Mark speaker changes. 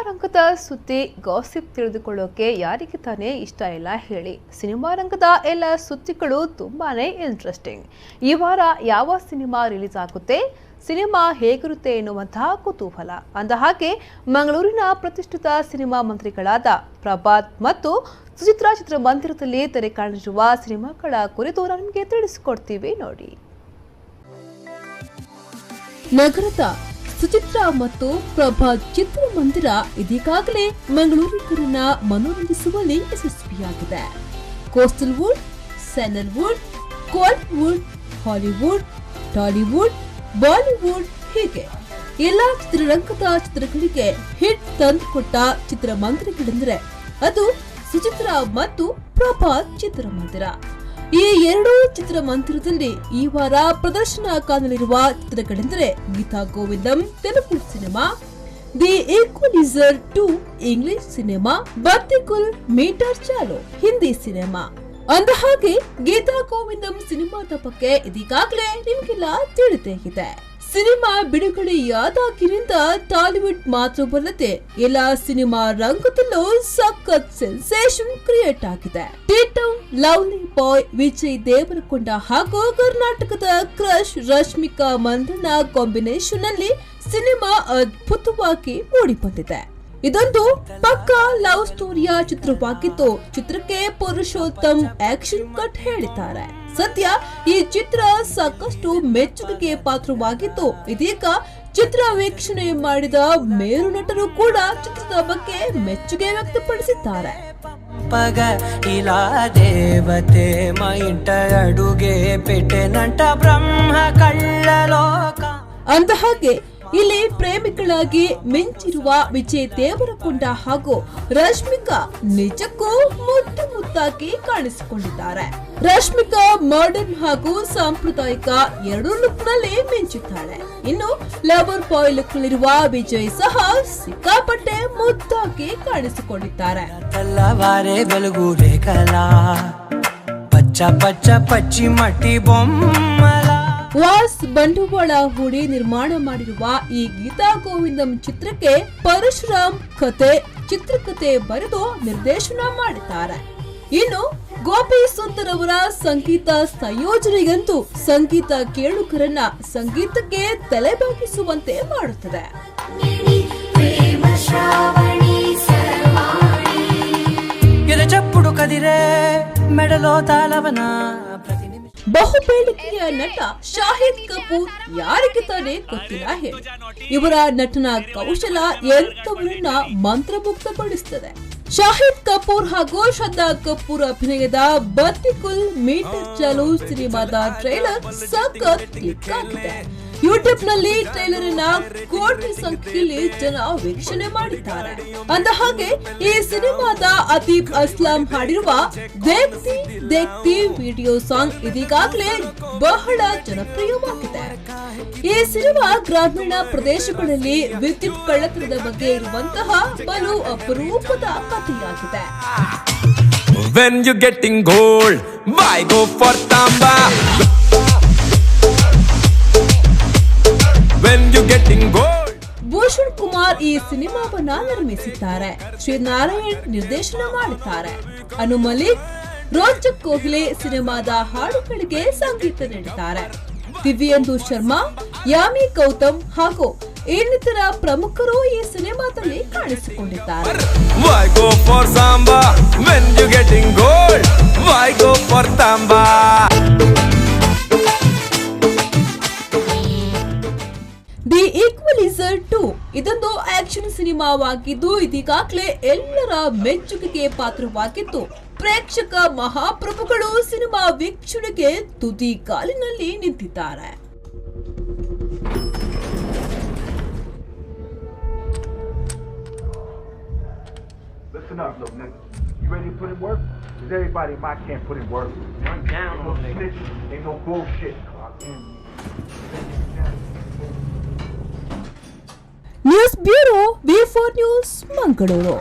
Speaker 1: ರಂಗದ ಸುದ್ದಿ ಗಾಸಿಪ್ ತಿಳಿದುಕೊಳ್ಳೋಕೆ ಯಾರಿಗೆ ತಾನೇ ಇಷ್ಟ ಇಲ್ಲ ಹೇಳಿ. ಸಿನಿಮಾ ರಂಗದ ಎಲ್ಲ ಸುದ್ದಿಗಳು ತುಂಬಾನೇ ಇಂಟ್ರೆಸ್ಟಿಂಗ್. ಈ ವಾರ ಯಾವ ಸಿನಿಮಾ ರಿಲೀಸ್ ಆಗುತ್ತೆ, ಸಿನಿಮಾ ಹೇಗಿರುತ್ತೆ ಎನ್ನುವಂತಹ ಕುತೂಹಲ. ಅಂದ ಹಾಗೆ ಮಂಗಳೂರಿನ ಪ್ರತಿಷ್ಠಿತ ಸಿನಿಮಾ ಮಂತ್ರಿಗಳಾದ ಪ್ರಭಾತ್ ಮತ್ತು ಸುಚಿತ್ರಾ ಚಿತ್ರಮಂದಿರದಲ್ಲಿ ತೆರೆ ಕಾಣಿರುವ ಸಿನಿಮಾಗಳ ಕುರಿತು ನಿಮಗೆ ತಿಳಿಸಿಕೊಡ್ತೀವಿ ನೋಡಿ. ನಗರದ ಸುಚಿತ್ರಾ ಮತ್ತು ಪ್ರಭಾತ್ ಚಿತ್ರಮಂದಿರ ಇದೀಗಾಗಲೇ ಮಂಗಳೂರಿಗರನ್ನ ಮನೋರಂಜಿಸುವಲ್ಲಿ ಯಶಸ್ವಿಯಾಗಿದೆ. ಕೋಸ್ಟಲ್ ವುಡ್, ಸ್ಯಾಂಡಲ್ವುಡ್, ಕಾಲಿವುಡ್, ಹಾಲಿವುಡ್, ಟಾಲಿವುಡ್, ಬಾಲಿವುಡ್ ಹೀಗೆ ಎಲ್ಲಾ ಚಿತ್ರರಂಗದ ಚಿತ್ರಗಳಿಗೆ ಹಿಟ್ ತಂದುಕೊಟ್ಟ ಚಿತ್ರಮಂದಿರಗಳೆಂದರೆ ಅದು ಸುಚಿತ್ರಾ ಮತ್ತು ಪ್ರಭಾತ್ ಚಿತ್ರಮಂದಿರ. ಈ ಎರಡೂ ಚಿತ್ರಮಂದಿರದಲ್ಲಿ ಈ ವಾರ ಪ್ರದರ್ಶನ ಕಾಣಲಿರುವ ಚಿತ್ರಗಳೆಂದರೆ Geeta Govindam Telugu cinema, the Equalizer 2 English cinema, Batti Gul meter Chalo Hindi cinema. ಅಂದ ಹಾಗೆ ಗೀತಾ ಗೋವಿಂದಂ ಸಿನಿಮಾದ ಬಗ್ಗೆ ಇದೀಗಾಗಲೇ ನಿಮಗೆಲ್ಲ ತಿಳಿದೇ ಇದೆ. ಸಿನಿಮಾ ಬಿಡುಗಡೆಯಾದಾಗಿನಿಂದ ಟಾಲಿವುಡ್ ಮಾತ್ರವಲ್ಲದೆ ಎಲ್ಲ ಸಿನಿಮಾ ರಂಗದಲ್ಲೂ ಸಖತ್ ಸೆನ್ಸೇಷನ್ ಕ್ರಿಯೇಟ್ ಆಗಿದೆ. Tito, lovely boy, Vijay Deverakonda ಹಾಗೂ ಕರ್ನಾಟಕದ ಕ್ರಶ್ ರಶ್ಮಿಕಾ ಮಂದಣ್ಣ ಕಾಂಬಿನೇಷನ್ ನಲ್ಲಿ ಸಿನಿಮಾ ಅದ್ಭುತವಾಗಿ ಮೂಡಿಬಂದಿದೆ. ಇದೊಂದು ಪಕ್ಕಾ ಲವ್ ಸ್ಟೋರಿಯ ಚಿತ್ರವಾಗಿದ್ದು ಚಿತ್ರಕ್ಕೆ ಪುರುಷೋತ್ತಮ್ ಆಕ್ಷನ್ ಕಟ್ ಹೇಳಿದ್ದಾರೆ. ಸದ್ಯ ಈ ಚಿತ್ರ ಸಾಕಷ್ಟು ಮೆಚ್ಚುಗೆಗೆ ಪಾತ್ರವಾಗಿದ್ದು ಇದೀಗ ಚಿತ್ರ ವೀಕ್ಷಣೆ ಮಾಡಿದ ಮೇರು ನಟರು ಕೂಡ ಚಿತ್ರದ ಬಗ್ಗೆ ಮೆಚ್ಚುಗೆ ವ್ಯಕ್ತಪಡಿಸಿದ್ದಾರೆ.
Speaker 2: ಪಗ ಇಲಾ ದೇವತೆ ಮೈಂಟ ಅಡುಗೆ ಪೆಟೆ ನಟ ಬ್ರಹ್ಮ ಕಳ್ಳಲೋಕ.
Speaker 1: ಅಂದ ಹಾಗೆ ಇಲ್ಲಿ ಪ್ರೇಮಿಗಳಾಗಿ ಮಿಂಚಿರುವ ವಿಜಯ್ ದೇವರಕೊಂಡ ಹಾಗೂ ರಶ್ಮಿಕಾ ನಿಜಕ್ಕೂ ಮುದ್ದು ಮುದ್ದಾಗಿ ಕಾಣಿಸಿಕೊಂಡಿದ್ದಾರೆ. ರಶ್ಮಿಕಾ ಮಾಡರ್ನ್ ಹಾಗೂ ಸಾಂಪ್ರದಾಯಿಕ ಎರಡೂ ಲುಕ್ ನಲ್ಲಿ ಮಿಂಚಿದ್ದಾಳೆ. ಇನ್ನು ಲವರ್ ಬಾಯ್ ಲುಕ್ ನಲ್ಲಿರುವ ವಿಜಯ್ ಸಹ ಸಿಕ್ಕಾಪಟ್ಟೆ ಮುದ್ದಾಗಿ ಕಾಣಿಸಿಕೊಂಡಿದ್ದಾರೆ.
Speaker 2: ಬೆಳಗು ಪಚ್ಚ ಪಚ್ಚ ಪಚ್ಚಿ ಮಟ್ಟಿ ಬೊಮ್ಮಲ
Speaker 1: ವಾಸ್ ಬಂಡವಾಳ ಹೂಡಿ ನಿರ್ಮಾಣ ಮಾಡಿರುವ ಈ ಗೀತಾ ಗೋವಿಂದಂ ಚಿತ್ರಕ್ಕೆ ಪರಶುರಾಮ್ ಚಿತ್ರಕಥೆ ಬರೆದು ನಿರ್ದೇಶನ ಮಾಡಿದ್ದಾರೆ. ಇನ್ನು ಗೋಪಿ ಸುಂದರ್ ಅವರ ಸಂಗೀತ ಸಂಯೋಜನೆಯಂತೂ ಸಂಗೀತ ಕೇಳುಗರನ್ನ ಸಂಗೀತಕ್ಕೆ ತಲೆಬಾಗಿಸುವಂತೆ ಮಾಡುತ್ತದೆ.
Speaker 2: ಚಪ್ಪುಡು ಕದಿರೆ ಮೆಡಲೋ ತಾಲವನ
Speaker 1: ಬಹುಬೇಡಿಕೆಯ ನಟ ಶಾಹಿದ್ ಕಪೂರ್ ಯಾರಿಗೆ ತಾನೇ ಗೊತ್ತಿಲ್ಲ ಹೇಳಿ. ಇವರ ನಟನ ಕೌಶಲ ಎಂತವರನ್ನ ಮಂತ್ರಮುಗ್ಧಗೊಳಿಸುತ್ತದೆ. ಶಾಹಿದ್ ಕಪೂರ್ ಹಾಗೂ ಶ್ರದ್ಧಾ ಕಪೂರ್ ಅಭಿನಯದ ಬತ್ತಿಕುಲ್ ಮೀಟರ್ ಚಾಲೋ ಸಿನಿಮಾದ ಟ್ರೈಲರ್ ಸಖತ್ ಕ್ಲಿಕ್ ಆಗಿದೆ. ಯೂಟ್ಯೂಬ್ ನಲ್ಲಿ ಟ್ರೈಲರ್ ಅನ್ನ ಕೋಟಿ ಸಂಖ್ಯೆಯಲ್ಲಿ ಜನ ವೀಕ್ಷಣೆ ಮಾಡಿದ್ದಾರೆ. ಅಂದ ಹಾಗೆ ಈ ಸಿನಿಮಾದ ಅತೀಬ್ ಅಸ್ಲಾಂ ಹಾಡಿರುವ ದೇಖ್ತಿ ದೇಖ್ತಿ ವಿಡಿಯೋ ಸಾಂಗ್ ಇದೀಗಾಗಲೇ ಬಹಳ ಜನಪ್ರಿಯವಾಗಿದೆ. ಈ ಸಿನಿಮಾ ಗ್ರಾಮೀಣ ಪ್ರದೇಶಗಳಲ್ಲಿ ವಿದ್ಯುತ್ ಕಳ್ಳತನದ ಬಗ್ಗೆ ಇರುವಂತಹ ಬಲು ಅಪರೂಪದ ಕಥೆಯಾಗಿದೆ.
Speaker 3: When you getting gold, why go for tamba? When you getting gold.
Speaker 1: Bhushan Kumar ಈ ಸಿನಿಮಾವನ್ನ ನಿರ್ಮಿಸಿದ್ದಾರೆ. ಶ್ರೀನಾರಾಯಣ್ ನಿರ್ದೇಶನ ಮಾಡಿದ್ದಾರೆ. ಅನು ಮಲಿಕ್, ರೋಚಕ್ ಕೋಹ್ಲಿ ಸಿನಿಮಾದ ಹಾಡುಗಳಿಗೆ ಸಂಗೀತ ನೀಡಿದ್ದಾರೆ. ದಿವ್ಯೇಂದು ಶರ್ಮಾ, ಯಾಮಿ ಗೌತಮ್ ಹಾಗೂ ಇನ್ನಿತರ ಪ್ರಮುಖರು ಈ ಸಿನಿಮಾದಲ್ಲಿ ಕಾಣಿಸಿಕೊಂಡಿದ್ದಾರೆ.
Speaker 3: Why go for samba when you getting gold? Why go for tamba?
Speaker 1: The Equalizer 2 ಇದೊಂದು ಆಕ್ಷನ್ ಸಿನಿಮಾವಾಗಿದ್ದು ಇದೀಗಾಗಲೇ ಎಲ್ಲರ ಮೆಚ್ಚುಗೆಗೆ ಪಾತ್ರವಾಗಿದ್ದು ಪ್ರೇಕ್ಷಕ ಮಹಾಪ್ರಭುಗಳು ಸಿನಿಮಾ ವೀಕ್ಷಣೆಗೆ ತುದಿ ಕಾಲಿನಲ್ಲಿ ನಿಂತಿದ್ದಾರೆ.
Speaker 4: Listen up, little nigga. You ready to put in work? Cause everybody in my camp put in work. Run down on niggas. Ain't no bullshit.
Speaker 1: News bureau, B4 news, Mangaluru.